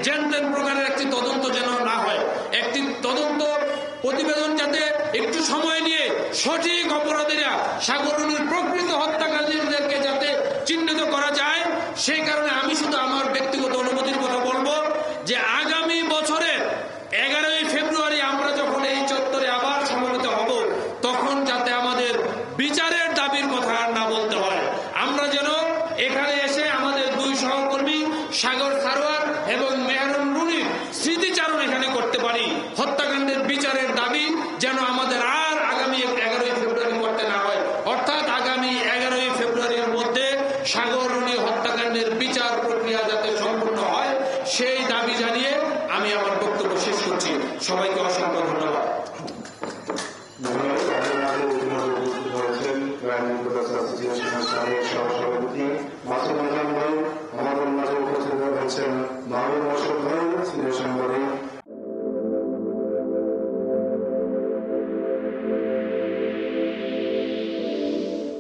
যেন প্রকারের একটি তদন্ত যেন না হয়, একটি তদন্ত প্রতিবেদন যাতে একটু সময় নিয়ে সঠিক অপরাধীরা সাগররুনির প্রকৃত হত্যাকারীদেরকে যাতে চিহ্নিত করা যায়। সেই কারণে আমি শুধু আমার ব্যক্তিগত অনুমতির কথা বলবো যে আগামী বছরের 11ই ফেব্রুয়ারি আমরা যখন এই চত্বরে আবার সমবেত হব, তখন যাতে আমাদের বিচারের দাবির কথা আর না বলতে হয়। আমরা যেন এখানে এসে আমাদের দুই সহকর্মী সাগর সারোয়ার এবং মেহরুন রুনির স্মৃতিচারণ এখানে করতে পারি। হত্যাকাণ্ডের বিচারের দাবি যেন আমাদের আর আগামী 11ই ফেব্রুয়ারি করতে না হয়, অর্থাৎ আগামী 11ই ফেব্রুয়ারির মধ্যে সাগর রুনি হত্যাকাণ্ডের বিচার প্রক্রিয়া যাতে সম্পূর্ণ হয়, সেই দাবি জানিয়ে আমি আমার বক্তব্য শেষ করছি। সবাইকে অসংখ্য